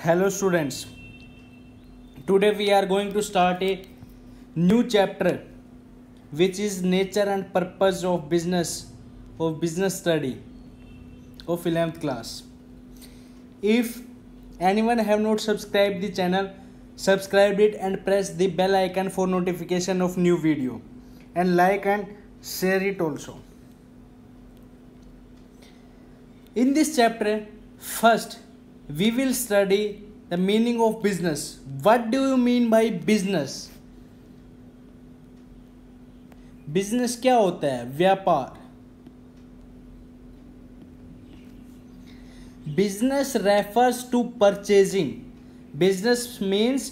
Hello students, today we are going to start a new chapter which is nature and purpose of business study of 11th class. If anyone have not subscribed the channel, subscribe it and press the bell icon for notification of new video and like and share it also. In this chapter, first we will study the meaning of business. What do you mean by business? Business क्या होता है? व्यापार. Business refers to purchasing. Business means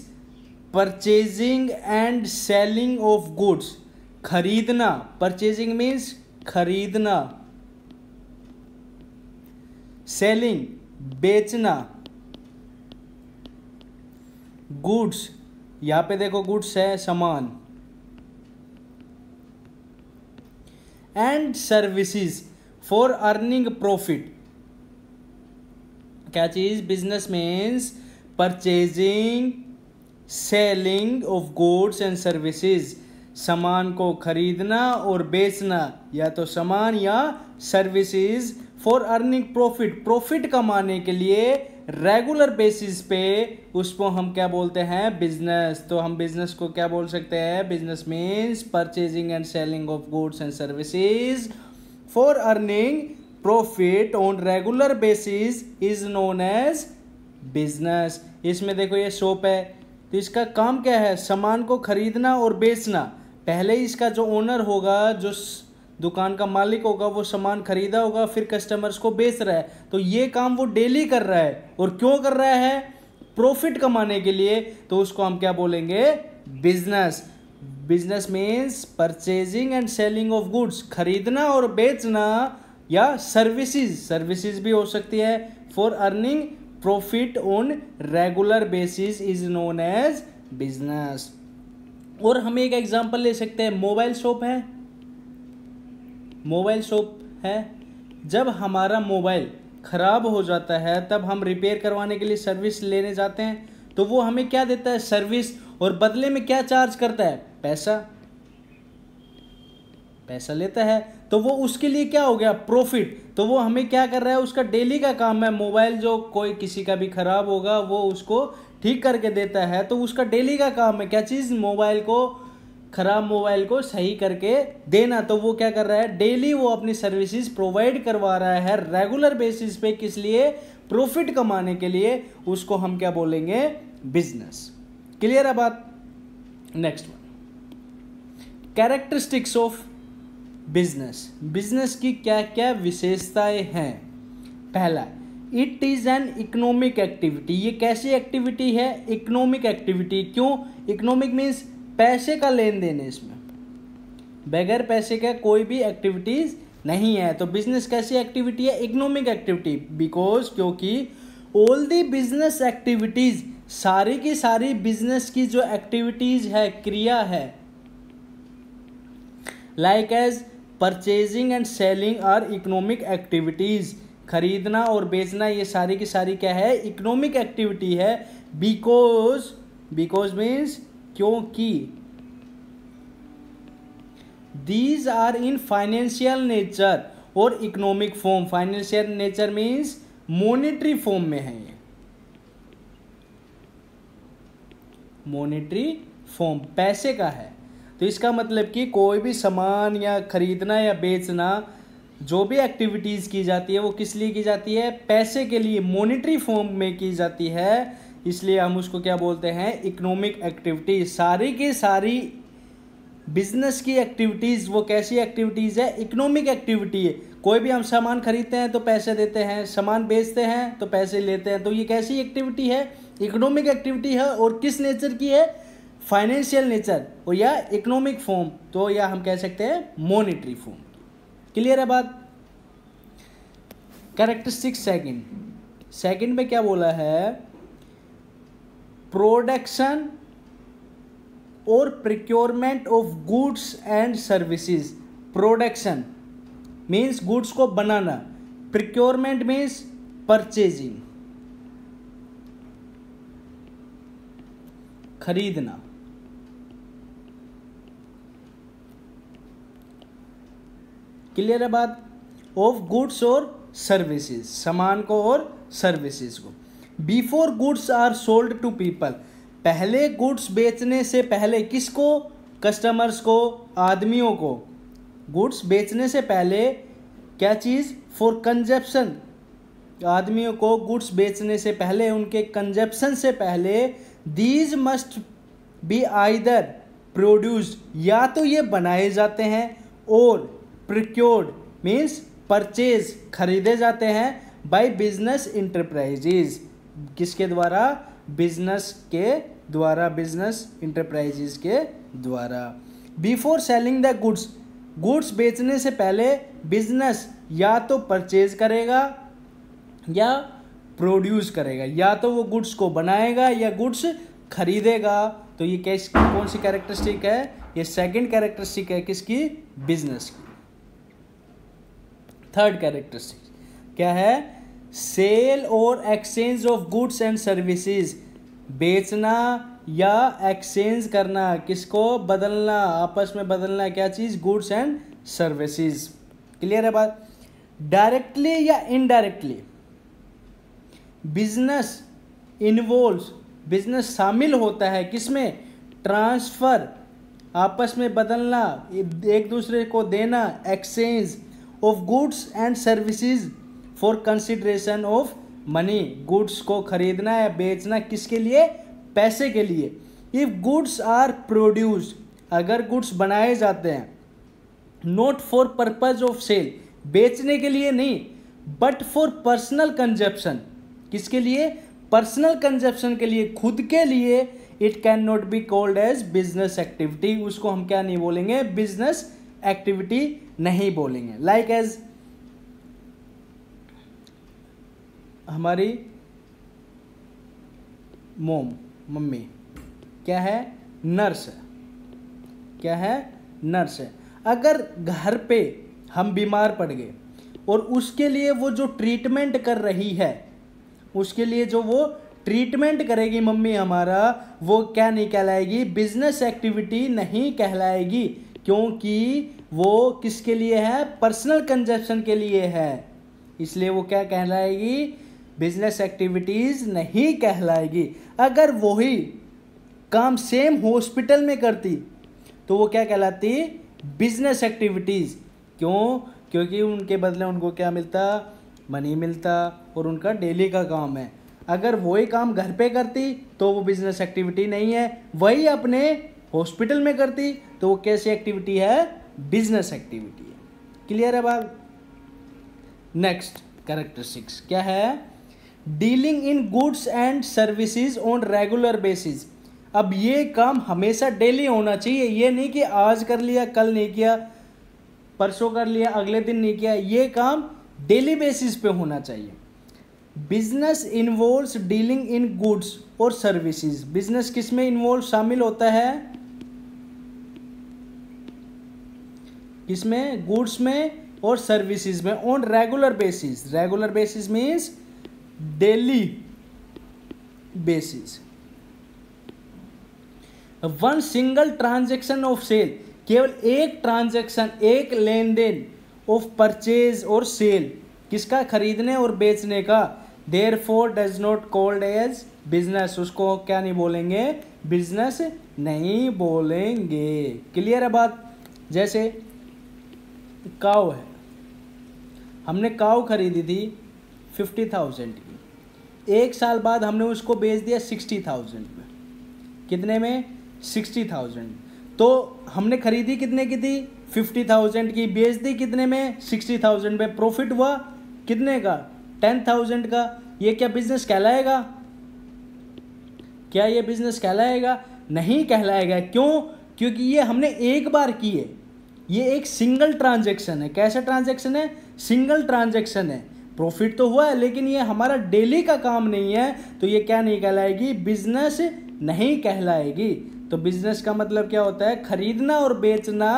purchasing and selling of goods. खरीदना. Purchasing means खरीदना. Selling बेचना. Goods, यहां पे देखो गुड्स है सामान. And services for earning profit. क्या चीज? Business means purchasing selling of goods and services. सामान को खरीदना और बेचना, या तो सामान या services for earning profit. Profit कमाने के लिए रेगुलर बेसिस पे उसको हम क्या बोलते हैं? बिजनेस. तो हम बिजनेस को क्या बोल सकते हैं? Business means purchasing and selling of goods and services for earning profit on regular basis is known as business. इसमें देखो ये शॉप है, तो इसका काम क्या है? सामान को खरीदना और बेचना. पहले इसका जो ओनर होगा, जो दुकान का मालिक होगा, वो सामान खरीदा होगा, फिर कस्टमर्स को बेच रहा है. तो ये काम वो डेली कर रहा है. और क्यों कर रहा है? प्रॉफिट कमाने के लिए. तो उसको हम क्या बोलेंगे? Business. Business means purchasing and selling of goods, खरीदना और बेचना, या सर्विसेज. सर्विसेज भी हो सकती है. For earning profit on regular basis is known as business. और हम एक एग्जांपल ले सकते हैं. मोबाइल शॉप है. मोबाइल शॉप है. जब हमारा मोबाइल खराब हो जाता है तब हम रिपेयर करवाने के लिए सर्विस लेने जाते हैं. तो वो हमें क्या देता है? सर्विस. और बदले में क्या चार्ज करता है? पैसा. पैसा लेता है. तो वो उसके लिए क्या हो गया? प्रॉफिट. तो वो हमें क्या कर रहा है? उसका डेली का काम है. मोबाइल जो कोई किसी का भी खराब होगा वो उसको ठीक करके देता है. तो उसका डेली का काम है क्या चीज़? मोबाइल को, खराब मोबाइल को सही करके देना. तो वो क्या कर रहा है? डेली वो अपनी सर्विसेज प्रोवाइड करवा रहा है रेगुलर बेसिस पे. किस लिए? प्रॉफिट कमाने के लिए. उसको हम क्या बोलेंगे? बिजनेस. क्लियर है बात? Next one, characteristics of business. Business की क्या क्या विशेषताएं हैं? पहला, it is an economic activity. ये कैसी एक्टिविटी है? Economic activity. क्यों? इकोनॉमिक मीन्स पैसे का लेन देन है. इसमें बगैर पैसे का कोई भी एक्टिविटीज नहीं है. तो बिजनेस कैसी एक्टिविटी है? Economic activity. बिकॉज क्योंकि ऑल दी बिजनेस एक्टिविटीज, सारी की सारी बिजनेस की जो एक्टिविटीज है, क्रिया है, like as purchasing and selling are economic activities. खरीदना और बेचना ये सारी की सारी क्या है? इकोनॉमिक एक्टिविटी है. बिकॉज मीन्स क्योंकि these are in financial nature और economic form. Financial nature means monetary form में है. ये मॉनेटरी फॉर्म पैसे का है. तो इसका मतलब कि कोई भी सामान या खरीदना या बेचना, जो भी एक्टिविटीज की जाती है वो किस लिए की जाती है? पैसे के लिए. मॉनेटरी फॉर्म में की जाती है. इसलिए हम उसको क्या बोलते हैं? Economic activity. सारी की सारी बिजनेस की एक्टिविटीज वो कैसी एक्टिविटीज है? इकोनॉमिक एक्टिविटी है. कोई भी हम सामान खरीदते हैं तो पैसे देते हैं, सामान बेचते हैं तो पैसे लेते हैं. तो ये कैसी एक्टिविटी है? इकोनॉमिक एक्टिविटी है. और किस नेचर की है? Financial nature. और या इकोनॉमिक फॉर्म. तो या हम कह सकते हैं मॉनेटरी फॉर्म. क्लियर है बात? कैरेक्टरिस्टिक्स सेकंड में क्या बोला है? प्रोडक्शन और procurement of goods and services. Production means goods को बनाना, प्रिक्योरमेंट मीन्स परचेजिंग, खरीदना। क्लियर है बात? ऑफ गुड्स और सर्विसेज, सामान को और सर्विसेज को। Before goods are sold to people, पहले गुड्स बेचने से पहले किसको? कस्टमर्स को, आदमियों को। गुड्स बेचने से पहले क्या चीज़? फॉर कंजप्शन, आदमियों को गुड्स बेचने से पहले, उनके कंजप्शन से पहले, these must be either produced, या तो ये बनाए जाते हैं, और प्रोक्योर्ड मीन्स परचेज, खरीदे जाते हैं, बाय बिजनेस इंटरप्राइजेज, किसके द्वारा? बिजनेस के द्वारा, बिजनेस इंटरप्राइजेज के द्वारा। Before selling the goods, goods बेचने से पहले बिजनेस या तो परचेज करेगा या प्रोड्यूस करेगा, या तो वो गुड्स को बनाएगा या गुड्स खरीदेगा। तो ये कैस कौन सी कैरेक्टरिस्टिक है? ये सेकंड कैरेक्टरिस्टिक है किसकी? बिजनेस की। थर्ड कैरेक्टरिस्टिक क्या है? सेल और exchange of goods and services, बेचना या एक्सचेंज करना, किसको? बदलना, आपस में बदलना, क्या चीज? Goods and services. क्लियर है बात? डायरेक्टली या इनडायरेक्टली बिजनेस इन्वॉल्व्स, बिजनेस शामिल होता है किसमें? ट्रांसफर, आपस में बदलना, एक दूसरे को देना, exchange of goods and services for consideration of money, goods को खरीदना या बेचना किसके लिए? पैसे के लिए। इफ गुड्स आर प्रोड्यूस्ड, अगर गुड्स बनाए जाते हैं, not for purpose of sale, बेचने के लिए नहीं, बट फॉर पर्सनल कंजप्शन, किसके लिए? पर्सनल कंजप्शन के लिए, खुद के लिए, it can not be called as business activity, उसको हम क्या नहीं बोलेंगे? बिजनेस एक्टिविटी नहीं बोलेंगे। लाइक एज हमारी मम्मी क्या है? नर्स है। क्या है? नर्स है। अगर घर पे हम बीमार पड़ गए और उसके लिए वो जो ट्रीटमेंट कर रही है, उसके लिए जो वो ट्रीटमेंट करेगी मम्मी हमारा, वो क्या नहीं कहलाएगी? बिजनेस एक्टिविटी नहीं कहलाएगी, क्योंकि वो किसके लिए है? पर्सनल कंजप्शन के लिए है, इसलिए वो क्या कहलाएगी? बिजनेस एक्टिविटीज नहीं कहलाएगी। अगर वही काम सेम हॉस्पिटल में करती तो वो क्या कहलाती? Business activities. क्यों? क्योंकि उनके बदले उनको क्या मिलता? मनी मिलता, और उनका डेली का काम है। अगर वही काम घर पे करती तो वो बिजनेस एक्टिविटी नहीं है, वही अपने हॉस्पिटल में करती तो वो कैसी एक्टिविटी है? बिजनेस एक्टिविटी है। क्लियर है बात? नेक्स्ट कैरेक्टरिस्टिक्स क्या है? Dealing in goods and services on regular basis. अब ये काम हमेशा डेली होना चाहिए, ये नहीं कि आज कर लिया कल नहीं किया, परसों कर लिया अगले दिन नहीं किया, ये काम डेली बेसिस पे होना चाहिए। Business involves dealing in goods और सर्विसेज, बिजनेस किस में इन्वॉल्व शामिल होता है? किसमें? गुड्स में और सर्विसेज में, on regular basis. Regular basis means daily basis. One single transaction of sale, केवल एक ट्रांजैक्शन, एक लेन देन ऑफ परचेज और सेल, किसका? खरीदने और बेचने का। Therefore does not called as business, उसको क्या नहीं बोलेंगे? बिजनेस नहीं बोलेंगे। क्लियर है बात? जैसे काऊ है, हमने काऊ खरीदी थी 50,000 की, एक साल बाद हमने उसको बेच दिया 60,000 में। कितने में? 60,000। तो हमने खरीदी कितने की थी? 50,000 की, बेच दी कितने में? 60,000 में। प्रॉफिट हुआ कितने का? 10,000 का। ये क्या बिजनेस कहलाएगा? क्या ये बिजनेस कहलाएगा? नहीं कहलाएगा। क्यों? क्योंकि ये हमने एक बार की है, ये एक सिंगल ट्रांजैक्शन है। कैसा ट्रांजैक्शन है? सिंगल ट्रांजैक्शन है। प्रॉफिट तो हुआ है लेकिन ये हमारा डेली का काम नहीं है, तो ये क्या नहीं कहलाएगी? बिजनेस नहीं कहलाएगी। तो बिजनेस का मतलब क्या होता है? खरीदना और बेचना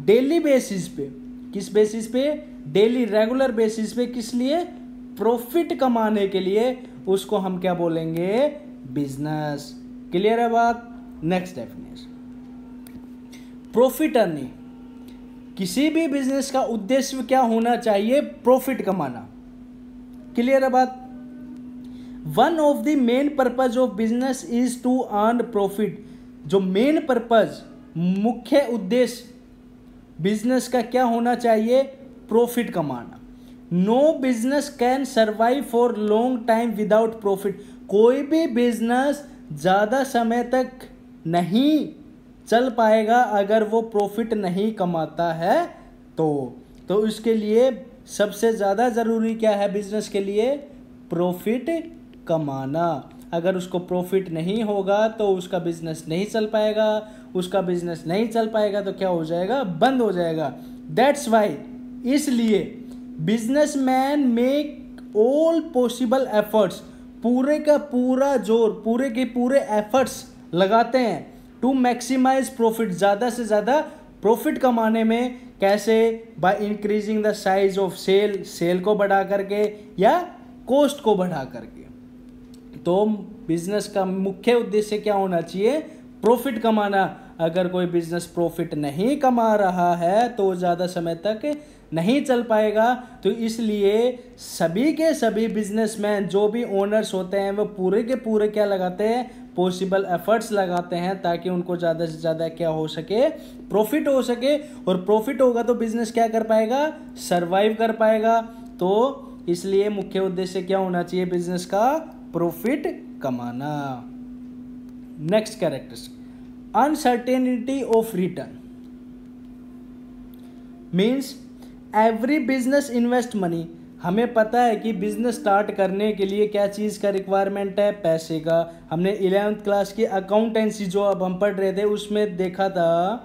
डेली बेसिस पे। किस बेसिस पे? डेली रेगुलर बेसिस पे। किस लिए? प्रॉफिट कमाने के लिए। उसको हम क्या बोलेंगे? बिजनेस। क्लियर है बात? नेक्स्ट डेफिनेशन, प्रॉफिट अर्निंग, किसी भी बिजनेस का उद्देश्य क्या होना चाहिए? प्रॉफिट कमाना। क्लियर है बात? One of the main purpose of business is to earn profit. जो मेन पर्पज, मुख्य उद्देश्य बिजनेस का क्या होना चाहिए? प्रॉफिट कमाना। No business can survive for long time without profit. कोई भी बिजनेस ज़्यादा समय तक नहीं चल पाएगा अगर वो प्रॉफिट नहीं कमाता है तो इसके लिए सबसे ज़्यादा ज़रूरी क्या है बिजनेस के लिए? प्रॉफिट कमाना। अगर उसको प्रॉफिट नहीं होगा तो उसका बिजनेस नहीं चल पाएगा, उसका बिजनेस नहीं चल पाएगा तो क्या हो जाएगा? बंद हो जाएगा। दैट्स वाई, इसलिए businessman make all possible efforts, पूरे का पूरा जोर, पूरे के पूरे एफर्ट्स लगाते हैं टू मैक्सिमाइज प्रॉफिट, ज़्यादा से ज़्यादा प्रॉफिट कमाने में। कैसे? By increasing the size of sale को बढ़ा करके या कॉस्ट को बढ़ा करके। तो बिजनेस का मुख्य उद्देश्य क्या होना चाहिए? प्रॉफिट कमाना। अगर कोई बिजनेस प्रॉफिट नहीं कमा रहा है तो ज़्यादा समय तक नहीं चल पाएगा। तो इसलिए सभी के सभी बिजनेसमैन, जो भी ओनर्स होते हैं, वो पूरे के पूरे क्या लगाते हैं? पॉसिबल एफर्ट्स लगाते हैं ताकि उनको ज़्यादा से ज़्यादा क्या हो सके? प्रॉफिट हो सके। और प्रॉफिट होगा तो बिजनेस क्या कर पाएगा? सरवाइव कर पाएगा। तो इसलिए मुख्य उद्देश्य क्या होना चाहिए बिजनेस का? प्रॉफिट कमाना। Next characteristic, uncertainty of return means every business invest money. हमें पता है कि बिजनेस स्टार्ट करने के लिए क्या चीज़ का रिक्वायरमेंट है? पैसे का। हमने 11th क्लास की अकाउंटेंसी जो अब हम पढ़ रहे थे उसमें देखा था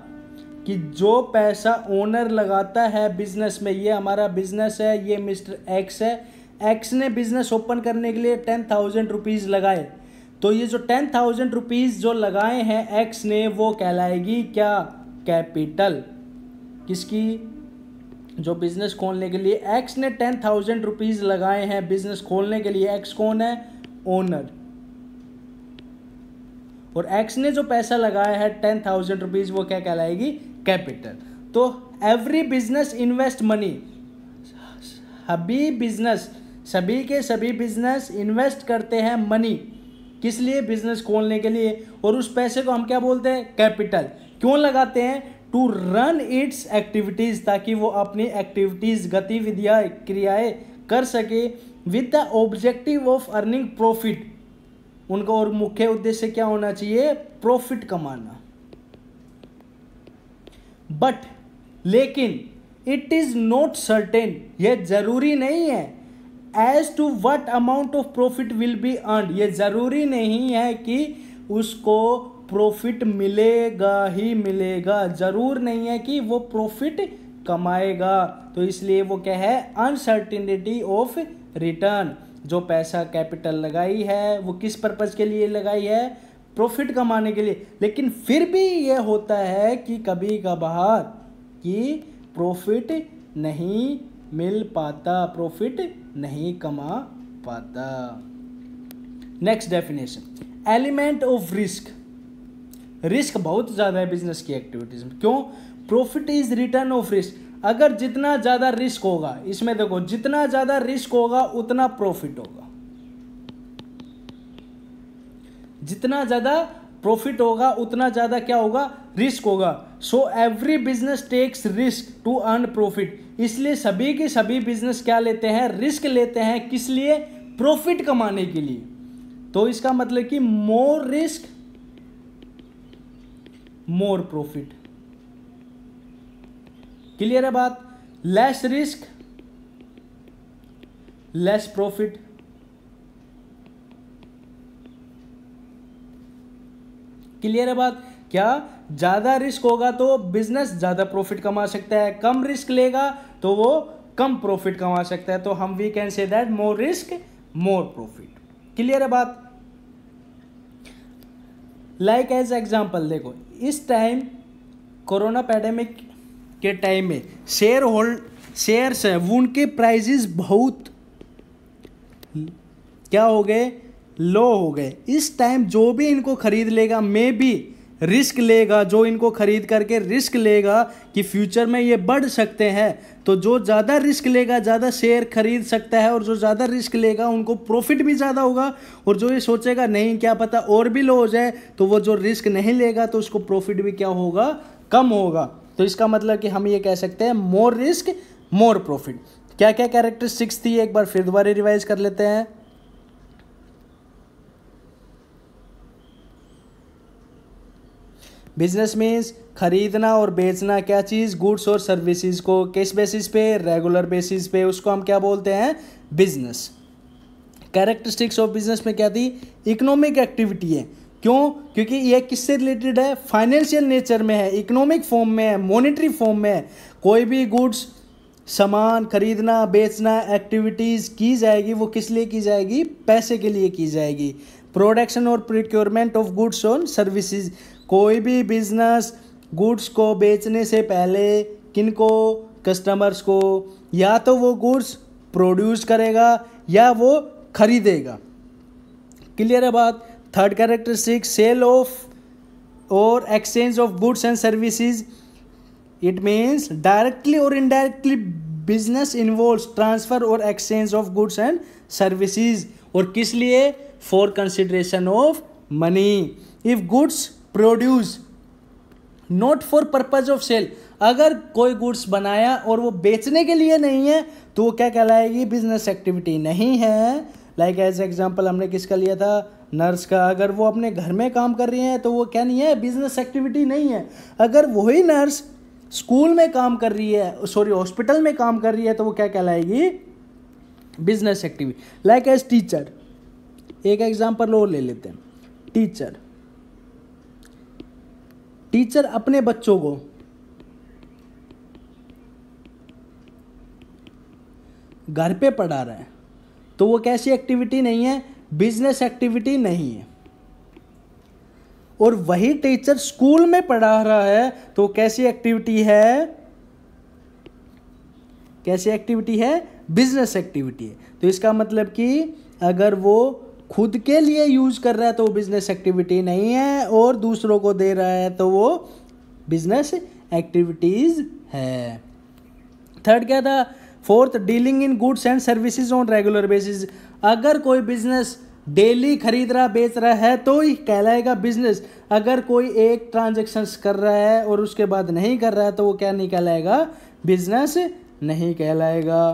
कि जो पैसा ओनर लगाता है बिजनेस में, ये हमारा बिजनेस है, ये मिस्टर एक्स है, एक्स ने बिजनेस ओपन करने के लिए 10,000 रुपीज़ लगाए। तो ये जो 10,000 रुपीज़ जो लगाए हैं एक्स ने, वो कहलाएगी क्या? कैपिटल। किसकी? जो बिजनेस खोलने के लिए एक्स ने 10,000 रुपीज़ लगाए हैं बिजनेस खोलने के लिए। एक्स कौन है? ओनर। और एक्स ने जो पैसा लगाया है 10,000 रुपीज़, वो क्या कहलाएगी? कैपिटल। तो एवरी बिजनेस इन्वेस्ट मनी, सभी के सभी बिजनेस इन्वेस्ट करते हैं मनी। किस लिए? बिजनेस खोलने के लिए। और उस पैसे को हम क्या बोलते हैं? कैपिटल। क्यों लगाते हैं? टू रन इट्स एक्टिविटीज़, ताकि वो अपनी एक्टिविटीज़, गतिविधियाँ, क्रियाएं कर सके with the objective of earning profit. उनका और मुख्य उद्देश्य क्या होना चाहिए? प्रॉफिट कमाना। बट लेकिन इट इज नॉट सर्टेन, यह जरूरी नहीं है। As to what amount of profit will be earn, यह जरूरी नहीं है कि उसको प्रॉफिट मिलेगा ही मिलेगा, जरूर नहीं है कि वो प्रॉफिट कमाएगा। तो इसलिए वो क्या है? Uncertainty of return. जो पैसा कैपिटल लगाई है वो किस पर्पज के लिए लगाई है? प्रॉफिट कमाने के लिए। लेकिन फिर भी ये होता है कि कभी कभार कि प्रॉफिट नहीं मिल पाता, प्रॉफिट नहीं कमा पाता। Next definition, element of risk. Risk बहुत ज़्यादा है बिजनेस की एक्टिविटीज में। क्यों? Profit is return of risk. अगर जितना ज़्यादा रिस्क होगा, इसमें देखो, जितना ज़्यादा रिस्क होगा उतना प्रॉफिट होगा। जितना ज़्यादा प्रॉफिट होगा उतना ज़्यादा क्या होगा? रिस्क होगा। So every business takes risk to earn profit. इसलिए सभी के सभी बिजनेस क्या लेते हैं? रिस्क लेते हैं। किस लिए? प्रॉफिट कमाने के लिए। तो इसका मतलब कि मोर रिस्क मोर प्रॉफिट। क्लियर है बात? Less risk less profit. Clear है बात? क्या ज्यादा रिस्क होगा तो बिजनेस ज्यादा प्रॉफिट कमा सकता है, कम रिस्क लेगा तो वो कम प्रॉफिट कमा सकता है। तो हम we can say that more risk more profit. Clear है बात? लाइक एज एग्जांपल देखो, इस टाइम कोरोना पैंडेमिक के टाइम में शेयर्स हैं वो उनके प्राइजेस बहुत क्या हो गए? लो हो गए। इस टाइम जो भी इनको खरीद लेगा, मे बी रिस्क लेगा, जो इनको खरीद करके रिस्क लेगा कि फ्यूचर में ये बढ़ सकते हैं, तो जो ज़्यादा रिस्क लेगा ज़्यादा शेयर खरीद सकता है, और जो ज़्यादा रिस्क लेगा उनको प्रॉफिट भी ज़्यादा होगा। और जो ये सोचेगा नहीं क्या पता और भी लो हो जाए, तो वो जो रिस्क नहीं लेगा तो उसको प्रॉफिट भी क्या होगा, कम होगा। तो इसका मतलब कि हम ये कह सकते हैं मोर रिस्क मोर प्रॉफिट। क्या क्या कैरेक्टरिस्टिक्स थी एक बार फिर दोबारा रिवाइज कर लेते हैं। बिजनेस मीन्स खरीदना और बेचना क्या चीज़, गुड्स और सर्विसेज को किस बेसिस पे, रेगुलर बेसिस पे, उसको हम क्या बोलते हैं, बिजनेस। कैरेक्टरिस्टिक्स ऑफ बिजनेस में क्या थी, इकोनॉमिक एक्टिविटी है। क्यों, क्योंकि ये किससे रिलेटेड है, फाइनेंशियल नेचर में है, इकोनॉमिक फॉर्म में है, मॉनेटरी फॉर्म में है। कोई भी गुड्स सामान खरीदना बेचना एक्टिविटीज़ की जाएगी, वो किस लिए की जाएगी, पैसे के लिए की जाएगी। प्रोडक्शन और प्रोक्योरमेंट ऑफ गुड्स और सर्विसेज, कोई भी बिजनेस गुड्स को बेचने से पहले किनको, कस्टमर्स को, या तो वो गुड्स प्रोड्यूस करेगा या वो खरीदेगा। क्लियर है बात। थर्ड कैरेक्टरिस्टिक, सेल ऑफ और exchange of goods and services. It means directly और इनडायरेक्टली बिजनेस इन्वॉल्व्स ट्रांसफर और exchange of goods and services. और किस लिए, for consideration of money. If goods produce not for purpose of sale, अगर कोई goods बनाया और वो बेचने के लिए नहीं है तो वो क्या कहलाएगी, बिजनेस एक्टिविटी नहीं है। लाइक एज एग्जांपल हमने किसका लिया था, नर्स का। अगर वो अपने घर में काम कर रही है तो वो क्या नहीं है, बिजनेस एक्टिविटी नहीं है। अगर वही नर्स स्कूल में काम कर रही है, सॉरी हॉस्पिटल में काम कर रही है, तो वो क्या कहलाएगी, business activity. Like as teacher, एक एग्जांपल और ले लेते हैं। टीचर अपने बच्चों को घर पे पढ़ा रहा है, तो वो कैसी एक्टिविटी नहीं है, बिजनेस एक्टिविटी नहीं है। और वही टीचर स्कूल में पढ़ा रहा है तो कैसी एक्टिविटी है, कैसी एक्टिविटी है, बिजनेस एक्टिविटी है। तो इसका मतलब कि अगर वो खुद के लिए यूज कर रहा है तो वो बिजनेस एक्टिविटी नहीं है, और दूसरों को दे रहा है तो वो बिजनेस एक्टिविटीज है। थर्ड क्या था, fourth, dealing in goods and services on regular basis. अगर कोई बिजनेस डेली खरीद रहा बेच रहा है तो ही कहलाएगा बिजनेस। अगर कोई एक ट्रांजैक्शंस कर रहा है और उसके बाद नहीं कर रहा है तो वो क्या नहीं कहलाएगा, बिजनेस नहीं कहलाएगा।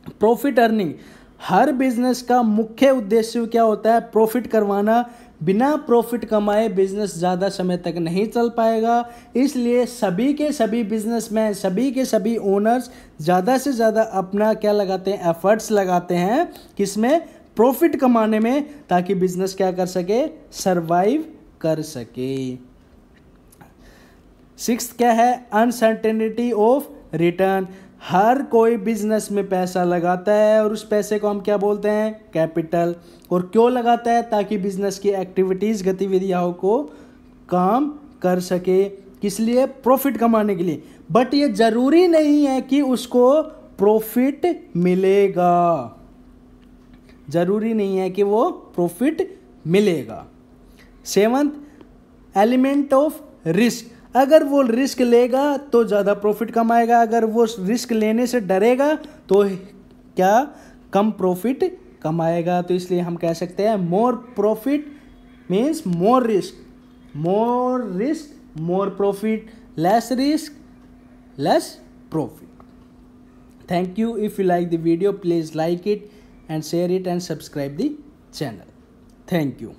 प्रॉफिट अर्निंग, हर बिजनेस का मुख्य उद्देश्य क्या होता है, प्रॉफिट करवाना। बिना प्रॉफिट कमाए बिजनेस ज़्यादा समय तक नहीं चल पाएगा। इसलिए सभी के सभी बिजनेसमैन, सभी के सभी ओनर्स ज़्यादा से ज़्यादा अपना क्या लगाते हैं, एफर्ट्स लगाते हैं किसमें, प्रॉफिट कमाने में, ताकि बिजनेस क्या कर सके, सरवाइव कर सके। सिक्स्थ क्या है, अनसर्टेनिटी ऑफ रिटर्न। हर कोई बिजनेस में पैसा लगाता है और उस पैसे को हम क्या बोलते हैं, कैपिटल। और क्यों लगाता है, ताकि बिजनेस की एक्टिविटीज़, गतिविधियों को काम कर सके, किस लिए, प्रॉफिट कमाने के लिए। बट ये जरूरी नहीं है कि उसको प्रॉफिट मिलेगा, जरूरी नहीं है कि वो प्रॉफिट मिलेगा। Seventh, element of risk. अगर वो रिस्क लेगा तो ज़्यादा प्रॉफिट कमाएगा, अगर वो रिस्क लेने से डरेगा तो क्या, कम प्रॉफिट कमाएगा। तो इसलिए हम कह सकते हैं more profit means more risk, more risk more profit, less risk less profit. Thank you. If you like the video, please like it and share it and subscribe the channel. Thank you.